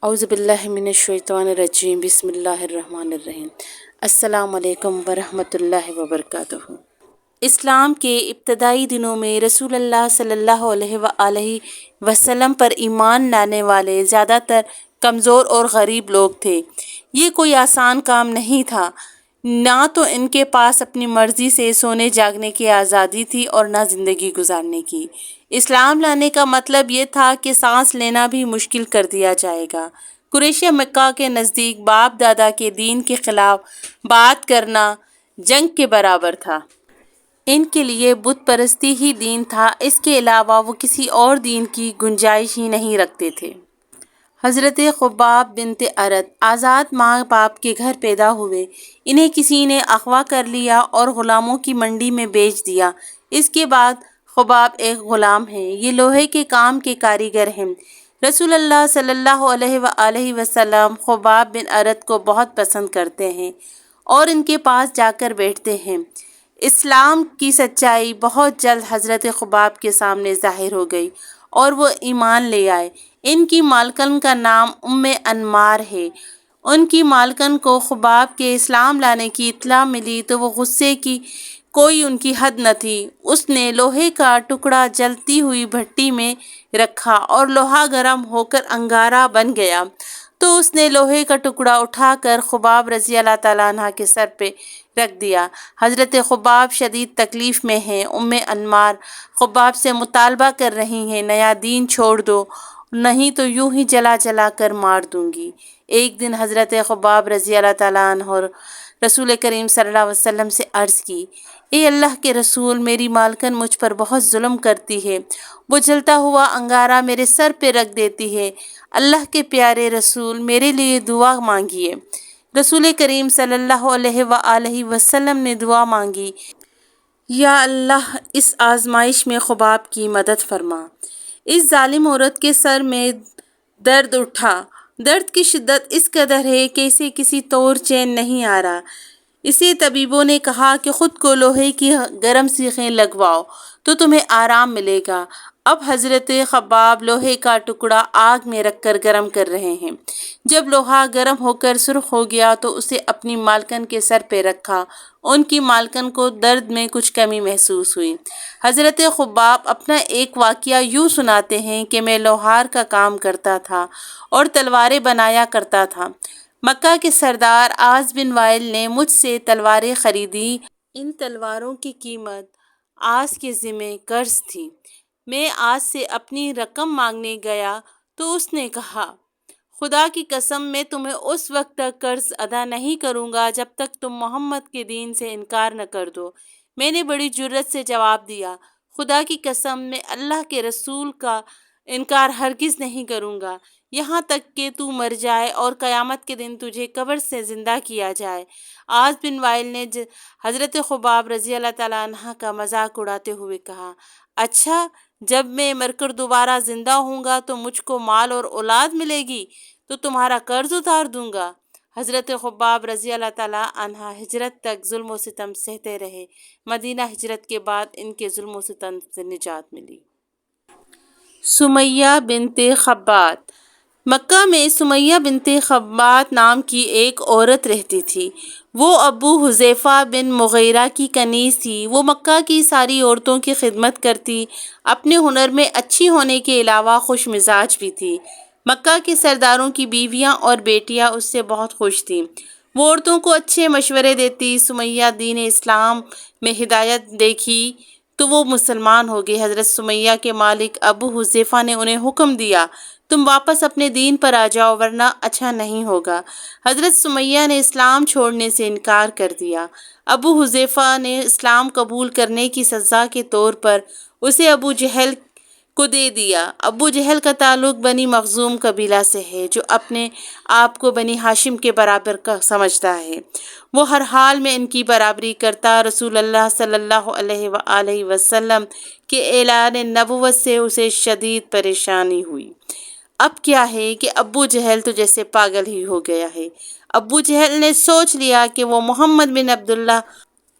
اعوذ باللہ من الشیطان الرجیم، بسم اللہ الرحمن الرحیم۔ السلام علیکم ورحمۃ اللہ وبرکاتہ۔ اسلام کے ابتدائی دنوں میں رسول اللہ صلی اللہ علیہ وآلہ وسلم پر ایمان لانے والے زیادہ تر کمزور اور غریب لوگ تھے۔ یہ کوئی آسان کام نہیں تھا، نہ تو ان کے پاس اپنی مرضی سے سونے جاگنے کی آزادی تھی اور نہ زندگی گزارنے کی۔ اسلام لانے کا مطلب یہ تھا کہ سانس لینا بھی مشکل کر دیا جائے گا۔ قریش مکہ کے نزدیک باپ دادا کے دین کے خلاف بات کرنا جنگ کے برابر تھا۔ ان کے لیے بت پرستی ہی دین تھا، اس کے علاوہ وہ کسی اور دین کی گنجائش ہی نہیں رکھتے تھے۔ حضرت خباب بنت ارت آزاد ماں باپ کے گھر پیدا ہوئے۔ انہیں کسی نے اغوا کر لیا اور غلاموں کی منڈی میں بیچ دیا۔ اس کے بعد خباب ایک غلام ہیں۔ یہ لوہے کے کام کے کاریگر ہیں۔ رسول اللہ صلی اللہ علیہ وآلہ وسلم خباب بن ارت کو بہت پسند کرتے ہیں اور ان کے پاس جا کر بیٹھتے ہیں۔ اسلام کی سچائی بہت جلد حضرت خباب کے سامنے ظاہر ہو گئی اور وہ ایمان لے آئے۔ ان کی مالکن کا نام انمار ہے۔ ان کی مالکن کو خباب کے اسلام لانے کی اطلاع ملی تو وہ غصے کی کوئی ان کی حد نہ تھی۔ اس نے لوہے کا ٹکڑا جلتی ہوئی بھٹی میں رکھا اور لوہا گرم ہو کر انگارہ بن گیا تو اس نے لوہے کا ٹکڑا اٹھا کر خباب رضی اللہ تعالیٰ عنہ کے سر پہ رکھ دیا۔ حضرت خباب شدید تکلیف میں ہیں۔ انمار خباب سے مطالبہ کر رہی ہیں، نیا دین چھوڑ دو، نہیں تو یوں ہی جلا جلا کر مار دوں گی۔ ایک دن حضرت خباب رضی اللہ تعالیٰ عنہ رسول کریم صلی اللہ علیہ وسلم سے عرض کی، اے اللہ کے رسول، میری مالکن مجھ پر بہت ظلم کرتی ہے، وہ جلتا ہوا انگارہ میرے سر پہ رکھ دیتی ہے۔ اللہ کے پیارے رسول، میرے لیے دعا مانگیے۔ رسول کریم صلی اللہ علیہ وآلہ وسلم نے دعا مانگی، یا اللہ اس آزمائش میں خباب کی مدد فرما۔ اس ظالم عورت کے سر میں درد اٹھا۔ درد کی شدت اس قدر ہے کہ اسے کسی طور چین نہیں آ رہا۔ اسے طبیبوں نے کہا کہ خود کو لوہے کی گرم سیخیں لگواؤ تو تمہیں آرام ملے گا۔ اب حضرت خباب لوہے کا ٹکڑا آگ میں رکھ کر گرم کر رہے ہیں۔ جب لوہا گرم ہو کر سرخ ہو گیا تو اسے اپنی مالکن کے سر پہ رکھا۔ ان کی مالکن کو درد میں کچھ کمی محسوس ہوئی۔ حضرت خباب اپنا ایک واقعہ یوں سناتے ہیں کہ میں لوہار کا کام کرتا تھا اور تلواریں بنایا کرتا تھا۔ مکہ کے سردار عاص بن وائل نے مجھ سے تلواریں خریدی۔ ان تلواروں کی قیمت عاص کے ذمہ قرض تھی۔ میں عاص سے اپنی رقم مانگنے گیا تو اس نے کہا، خدا کی قسم میں تمہیں اس وقت تک قرض ادا نہیں کروں گا جب تک تم محمد کے دین سے انکار نہ کر دو۔ میں نے بڑی جرأت سے جواب دیا، خدا کی قسم میں اللہ کے رسول کا انکار ہرگز نہیں کروں گا، یہاں تک کہ تو مر جائے اور قیامت کے دن تجھے قبر سے زندہ کیا جائے۔ عاص بن وائل نے حضرت خباب رضی اللہ تعالیٰ عنہ کا مذاق اڑاتے ہوئے کہا، اچھا جب میں مر کر دوبارہ زندہ ہوں گا تو مجھ کو مال اور اولاد ملے گی تو تمہارا قرض اتار دوں گا۔ حضرت خباب رضی اللہ تعالیٰ عنہ ہجرت تک ظلم و ستم سہتے رہے۔ مدینہ ہجرت کے بعد ان کے ظلم و ستم سے نجات ملی۔ سمیہ بنت خبات۔ مکہ میں سمیہ بنت خبات نام کی ایک عورت رہتی تھی۔ وہ ابو حذیفہ بن مغیرہ کی کنیز تھی۔ وہ مکہ کی ساری عورتوں کی خدمت کرتی، اپنے ہنر میں اچھی ہونے کے علاوہ خوش مزاج بھی تھی۔ مکہ کے سرداروں کی بیویاں اور بیٹیاں اس سے بہت خوش تھیں۔ وہ عورتوں کو اچھے مشورے دیتی۔ سمیہ دین اسلام میں ہدایت دیکھی تو وہ مسلمان ہو گئی۔ حضرت سمیہ کے مالک ابو حذیفہ نے انہیں حکم دیا، تم واپس اپنے دین پر آ جاؤ ورنہ اچھا نہیں ہوگا۔ حضرت سمیہ نے اسلام چھوڑنے سے انکار کر دیا۔ ابو حذیفہ نے اسلام قبول کرنے کی سزا کے طور پر اسے ابو جہل کو دے دیا۔ ابو جہل کا تعلق بنی مخزوم قبیلہ سے ہے جو اپنے آپ کو بنی ہاشم کے برابر سمجھتا ہے۔ وہ ہر حال میں ان کی برابری کرتا۔ رسول اللہ صلی اللہ علیہ وآلہ وسلم کے اعلان نبوت سے اسے شدید پریشانی ہوئی۔ اب کیا ہے کہ ابو جہل تو جیسے پاگل ہی ہو گیا ہے۔ ابو جہل نے سوچ لیا کہ وہ محمد بن عبداللہ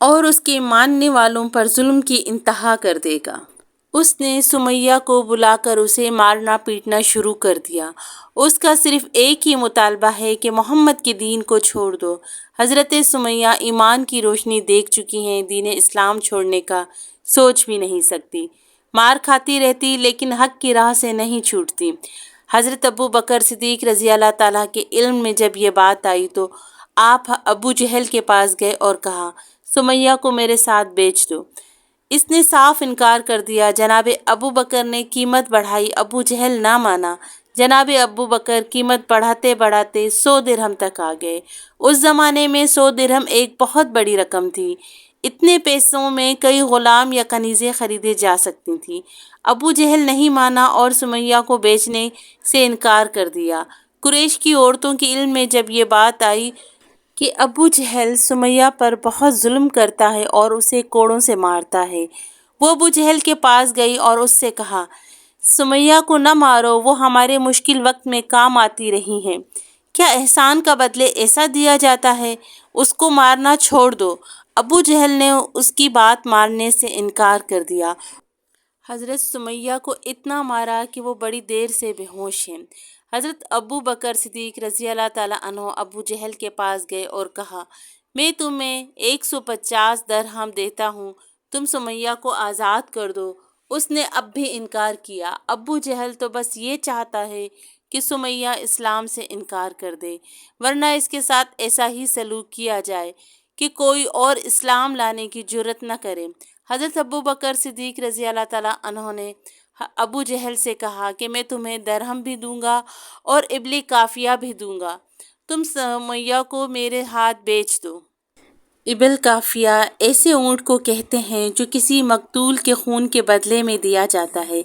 اور اس کے ماننے والوں پر ظلم کی انتہا کر دے گا۔ اس نے سمیہ کو بلا کر اسے مارنا پیٹنا شروع کر دیا۔ اس کا صرف ایک ہی مطالبہ ہے کہ محمد کے دین کو چھوڑ دو۔ حضرت سمیہ ایمان کی روشنی دیکھ چکی ہیں، دین اسلام چھوڑنے کا سوچ بھی نہیں سکتی۔ مار کھاتی رہتی لیکن حق کی راہ سے نہیں چھوٹتی۔ حضرت ابو بکر صدیق رضی اللہ تعالیٰ کے علم میں جب یہ بات آئی تو آپ ابو جہل کے پاس گئے اور کہا، سمیہ کو میرے ساتھ بیچ دو۔ اس نے صاف انکار کر دیا۔ جناب ابو بکر نے قیمت بڑھائی، ابو جہل نہ مانا۔ جناب ابو بکر قیمت بڑھاتے بڑھاتے 100 درہم تک آ گئے۔ اس زمانے میں 100 درہم ایک بہت بڑی رقم تھی۔ اتنے پیسوں میں کئی غلام یا کنیزیں خریدے جا سکتی تھیں۔ ابو جہل نہیں مانا اور سمیہ کو بیچنے سے انکار کر دیا۔ قریش کی عورتوں کے علم میں جب یہ بات آئی کہ ابو جہل سمیہ پر بہت ظلم کرتا ہے اور اسے کوڑوں سے مارتا ہے، وہ ابو جہل کے پاس گئی اور اس سے کہا، سمیہ کو نہ مارو، وہ ہمارے مشکل وقت میں کام آتی رہی ہیں۔ کیا احسان کا بدلے ایسا دیا جاتا ہے؟ اس کو مارنا چھوڑ دو۔ ابو جہل نے اس کی بات ماننے سے انکار کر دیا۔ حضرت سمیہ کو اتنا مارا کہ وہ بڑی دیر سے بے ہوش ہیں۔ حضرت ابو بکر صدیق رضی اللہ تعالیٰ عنہ ابو جہل کے پاس گئے اور کہا، میں تمہیں 150 درہم دیتا ہوں، تم سمیہ کو آزاد کر دو۔ اس نے اب بھی انکار کیا۔ ابو جہل تو بس یہ چاہتا ہے کہ سمیہ اسلام سے انکار کر دے، ورنہ اس کے ساتھ ایسا ہی سلوک کیا جائے کہ کوئی اور اسلام لانے کی جرأت نہ کرے۔ حضرت ابو بکر صدیق رضی اللہ تعالیٰ عنہ نے ابو جہل سے کہا کہ میں تمہیں درہم بھی دوں گا اور ابل قافیہ بھی دوں گا، تم سمیہ کو میرے ہاتھ بیچ دو۔ ابل قافیہ ایسے اونٹ کو کہتے ہیں جو کسی مقتول کے خون کے بدلے میں دیا جاتا ہے۔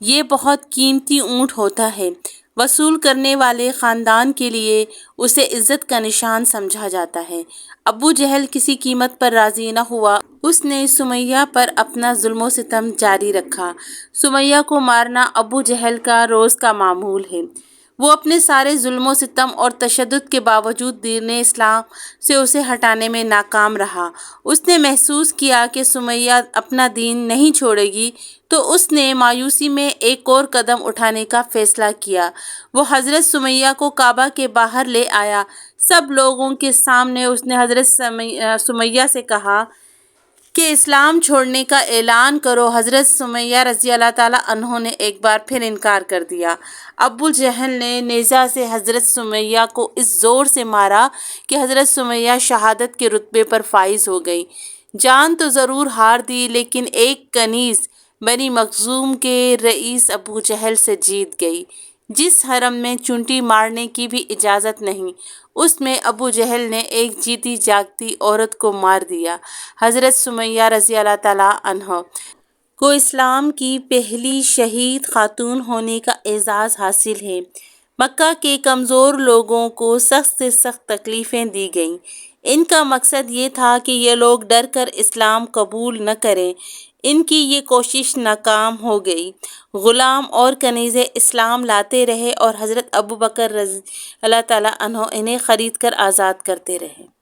یہ بہت قیمتی اونٹ ہوتا ہے۔ وصول کرنے والے خاندان کے لیے اسے عزت کا نشان سمجھا جاتا ہے۔ ابو جہل کسی قیمت پر راضی نہ ہوا۔ اس نے سمیہ پر اپنا ظلم و ستم جاری رکھا۔ سمیہ کو مارنا ابو جہل کا روز کا معمول ہے۔ وہ اپنے سارے ظلم و ستم اور تشدد کے باوجود دین اسلام سے اسے ہٹانے میں ناکام رہا۔ اس نے محسوس کیا کہ سمیہ اپنا دین نہیں چھوڑے گی تو اس نے مایوسی میں ایک اور قدم اٹھانے کا فیصلہ کیا۔ وہ حضرت سمیہ کو کعبہ کے باہر لے آیا۔ سب لوگوں کے سامنے اس نے حضرت سمیہ سے کہا کہ اسلام چھوڑنے کا اعلان کرو۔ حضرت سمیہ رضی اللہ تعالیٰ عنہ نے ایک بار پھر انکار کر دیا۔ ابو جہل نے نیزہ سے حضرت سمیہ کو اس زور سے مارا کہ حضرت سمیہ شہادت کے رتبے پر فائز ہو گئی۔ جان تو ضرور ہار دی لیکن ایک کنیز بنی مخزوم کے رئیس ابو جہل سے جیت گئی۔ جس حرم میں چونٹی مارنے کی بھی اجازت نہیں، اس میں ابو جہل نے ایک جیتی جاگتی عورت کو مار دیا۔ حضرت سمیہ رضی اللہ تعالیٰ عنہ کو اسلام کی پہلی شہید خاتون ہونے کا اعزاز حاصل ہے۔ مکہ کے کمزور لوگوں کو سخت سے سخت تکلیفیں دی گئیں۔ ان کا مقصد یہ تھا کہ یہ لوگ ڈر کر اسلام قبول نہ کریں۔ ان کی یہ کوشش ناکام ہو گئی۔ غلام اور کنیزیں اسلام لاتے رہے اور حضرت ابو بکر رضی اللہ تعالیٰ عنہ انہیں خرید کر آزاد کرتے رہے۔